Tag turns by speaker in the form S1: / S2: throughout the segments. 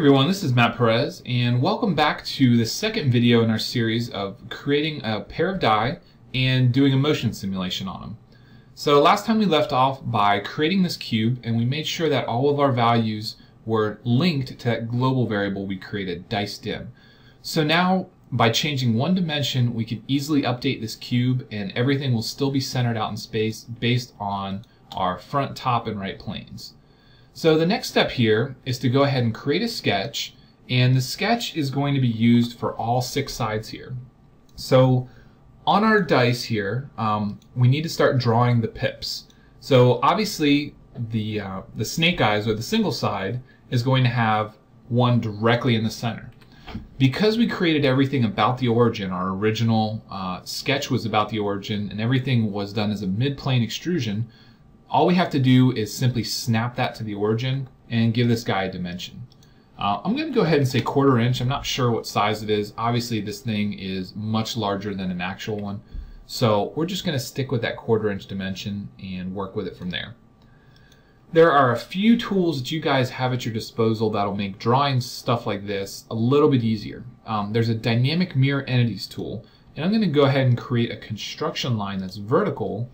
S1: Hey everyone, this is Matt Perez, and welcome back to the second video in our series of creating a pair of die and doing a motion simulation on them. So last time we left off by creating this cube, and we made sure that all of our values were linked to that global variable we created, dice_dim. So now, by changing one dimension, we can easily update this cube, and everything will still be centered out in space based on our front, top, and right planes. So the next step here is to go ahead and create a sketch, and the sketch is going to be used for all 6 sides here. So on our dice here, we need to start drawing the pips. So obviously the snake eyes, or the single side, is going to have one directly in the center. Because we created everything about the origin, our original sketch was about the origin, and everything was done as a mid-plane extrusion, all we have to do is simply snap that to the origin and give this guy a dimension. I'm going to go ahead and say 1/4 inch. I'm not sure what size it is. Obviously this thing is much larger than an actual one. So we're just going to stick with that 1/4 inch dimension and work with it from there. There are a few tools that you guys have at your disposal that'll make drawing stuff like this a little bit easier. There's a dynamic mirror entities tool, and I'm going to go ahead and create a construction line that's vertical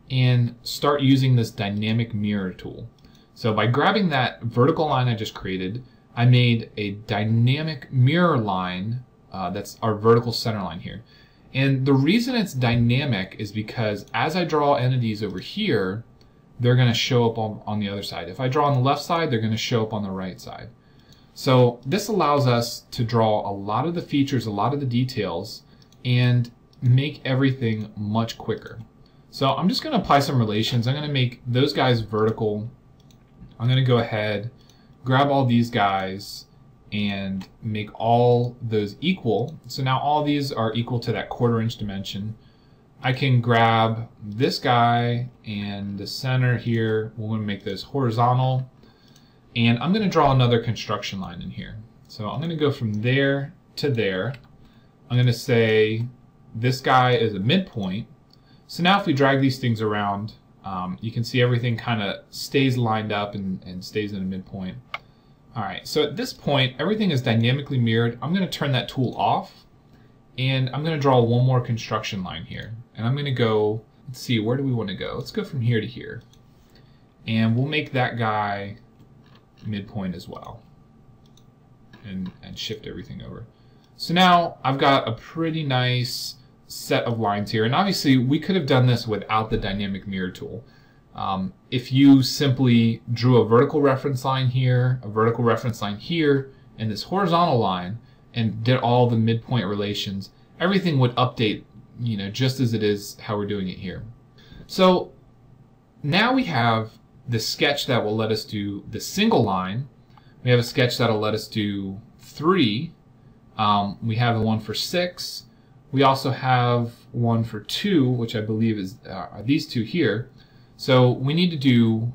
S1: and start using this dynamic mirror tool. So by grabbing that vertical line I just created, I made a dynamic mirror line that's our vertical center line here. And the reason it's dynamic is because as I draw entities over here, they're going to show up on the other side. If I draw on the left side, they're going to show up on the right side. So this allows us to draw a lot of the features, a lot of the details, and make everything much quicker. So I'm just going to apply some relations. I'm going to make those guys vertical. I'm going to go ahead, grab all these guys, and make all those equal. So now all these are equal to that 1/4 inch dimension. I can grab this guy and the center here. We're going to make those horizontal. And I'm going to draw another construction line in here. So I'm going to go from there to there. I'm going to say this guy is a midpoint. So now if we drag these things around, you can see everything kind of stays lined up and stays in a midpoint. Alright, so at this point, everything is dynamically mirrored. I'm going to turn that tool off, and I'm going to draw one more construction line here. And I'm going to go, let's see, where do we want to go? Let's go from here to here. And we'll make that guy midpoint as well. And shift everything over. So now I've got a pretty nice set of lines here, and obviously we could have done this without the dynamic mirror tool. If you simply drew a vertical reference line here, a vertical reference line here, and this horizontal line, and did all the midpoint relations, everything would update, just as it is how we're doing it here. So now we have the sketch that will let us do the single line. We have a sketch that'll let us do 3. We have the one for 6. We also have one for 2, which I believe is these two here. So we need to do,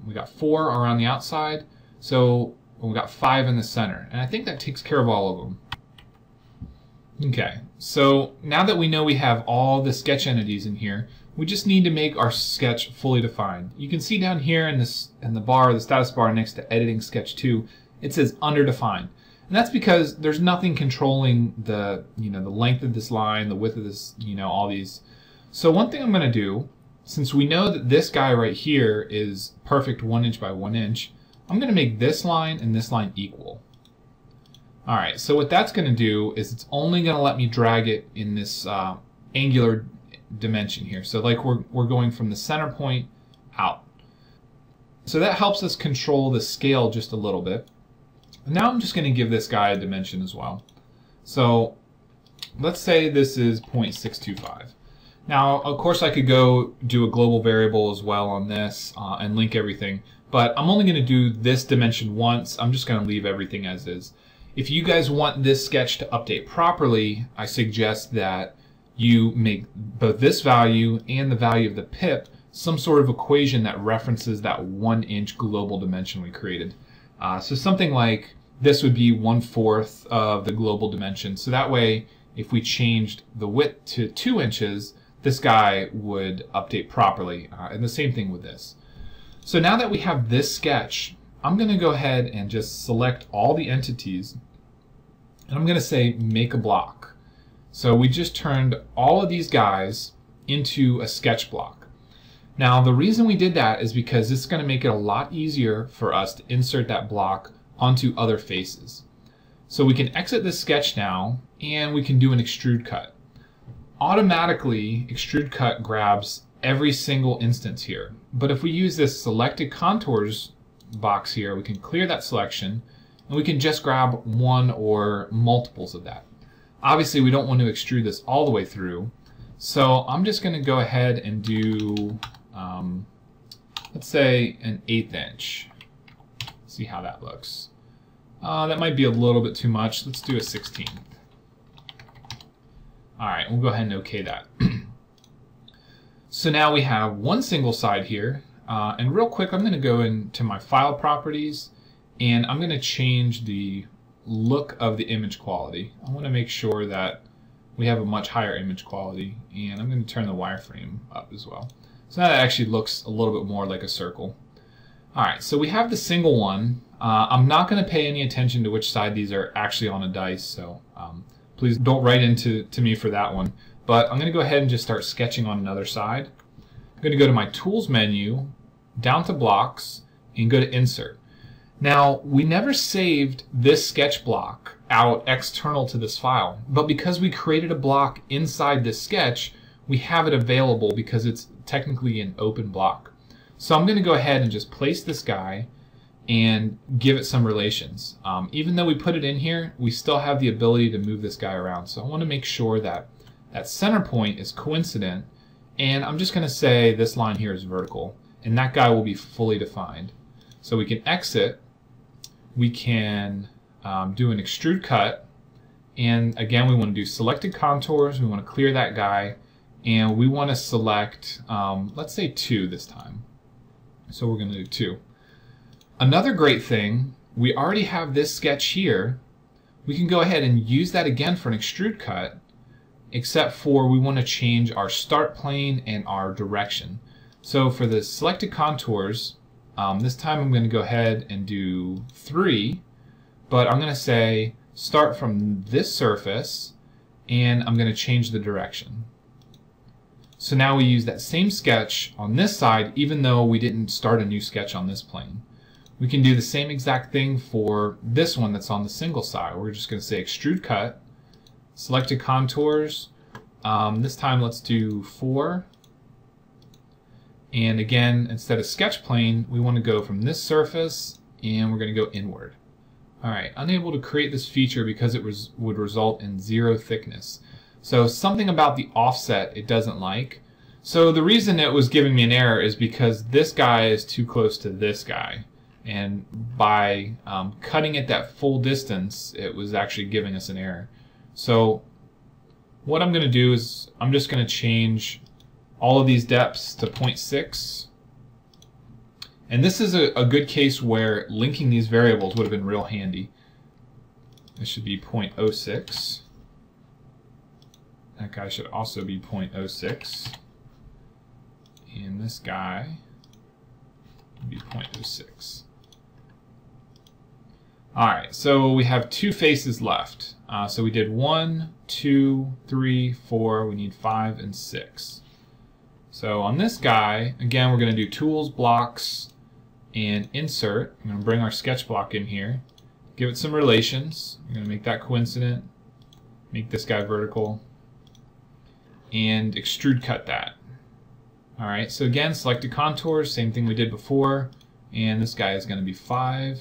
S1: we got 4 around the outside, so we got 5 in the center. And I think that takes care of all of them. Okay, so now that we know we have all the sketch entities in here, we just need to make our sketch fully defined. You can see down here in the bar, the status bar next to editing sketch 2, it says underdefined. And that's because there's nothing controlling the length of this line, the width of this, all these. So one thing I'm going to do, since we know that this guy right here is perfect 1 inch by 1 inch, I'm going to make this line and this line equal. Alright, so what that's going to do is it's only going to let me drag it in this angular dimension here. So like we're going from the center point out. So that helps us control the scale just a little bit. Now I'm just going to give this guy a dimension as well. So let's say this is 0.625. Now of course I could go do a global variable as well on this and link everything, but I'm only going to do this dimension once. I'm just going to leave everything as is. If you guys want this sketch to update properly, I suggest that you make both this value and the value of the pip some sort of equation that references that 1 inch global dimension we created. So something like this would be 1/4 of the global dimension. So that way, if we changed the width to 2 inches, this guy would update properly. And the same thing with this. So now that we have this sketch, I'm going to go ahead and just select all the entities, and I'm going to say make a block. So we just turned all of these guys into a sketch block. Now the reason we did that is because this is going to make it a lot easier for us to insert that block onto other faces. So we can exit this sketch now, and we can do an extrude cut. Automatically, extrude cut grabs every single instance here. But if we use this selected contours box here, we can clear that selection, and we can just grab one or multiples of that. Obviously, we don't want to extrude this all the way through, so I'm just going to go ahead and do, let's say, an 1/8 inch. See how that looks. That might be a little bit too much. Let's do a 1/16. Alright, we'll go ahead and OK that. So now we have one single side here. And real quick, I'm going to go into my file properties, and I'm going to change the look of the image quality. I want to make sure that we have a much higher image quality, and I'm going to turn the wireframe up as well. So now that actually looks a little bit more like a circle. Alright, so we have the single one. I'm not going to pay any attention to which side these are actually on a dice, so please don't write into me for that one. But I'm going to go ahead and just start sketching on another side. I'm going to go to my Tools menu, down to Blocks, and go to Insert. Now, we never saved this sketch block out external to this file, but because we created a block inside this sketch, we have it available because it's technically an open block. So I'm going to go ahead and just place this guy and give it some relations. Even though we put it in here, we still have the ability to move this guy around. So I want to make sure that that center point is coincident, and I'm just going to say this line here is vertical, and that guy will be fully defined. So we can exit, we can do an extrude cut, and again we want to do selected contours, we want to clear that guy, and we want to select, let's say 2 this time. So we're going to do 2. Another great thing, we already have this sketch here. We can go ahead and use that again for an extrude cut, except for we want to change our start plane and our direction. So for the selected contours, this time I'm going to go ahead and do 3, but I'm going to say start from this surface, and I'm going to change the direction. So now we use that same sketch on this side, even though we didn't start a new sketch on this plane. We can do the same exact thing for this one that's on the single side. We're just going to say extrude cut, selected contours. This time let's do 4. And again, instead of sketch plane, we want to go from this surface, and we're going to go inward. Alright, unable to create this feature because it would result in 0 thickness. So something about the offset it doesn't like. So the reason it was giving me an error is because this guy is too close to this guy. And by cutting it that full distance, it was actually giving us an error. So what I'm going to do is I'm just going to change all of these depths to 0.6. And this is a good case where linking these variables would have been real handy. This should be 0.06. That guy should also be 0.06. And this guy would be 0.06. Alright, so we have 2 faces left. So we did 1, 2, 3, 4, we need 5 and 6. So on this guy, again, we're going to do Tools, Blocks, and Insert. I'm going to bring our sketch block in here, give it some relations. I'm going to make that coincident, make this guy vertical, and extrude cut that. Alright, so again, selected contours, same thing we did before, and this guy is going to be 5.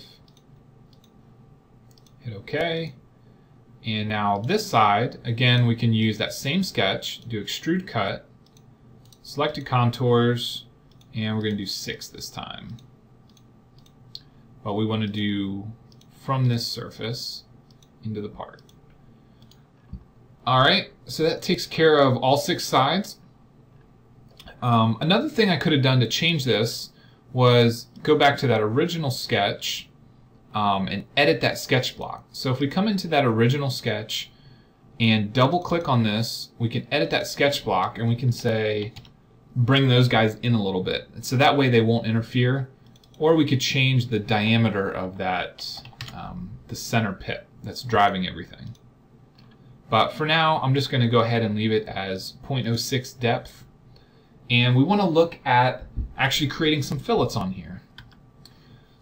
S1: Hit OK. And now this side, again, we can use that same sketch, do extrude cut, selected contours, and we're going to do 6 this time. But we want to do from this surface into the part. Alright, so that takes care of all 6 sides. Another thing I could have done to change this was go back to that original sketch and edit that sketch block. So if we come into that original sketch and double click on this, we can edit that sketch block, and we can say bring those guys in a little bit. So that way they won't interfere. or we could change the diameter of that, the center pit that's driving everything. But for now, I'm just going to go ahead and leave it as 0.06 depth. And we want to look at actually creating some fillets on here.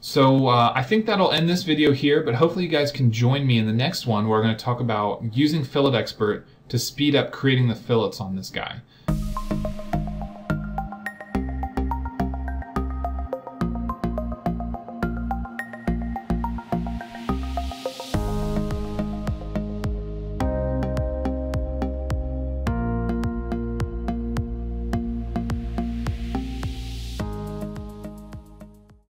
S1: So I think that'll end this video here, but hopefully you guys can join me in the next one where we're going to talk about using FilletXpert to speed up creating the fillets on this guy.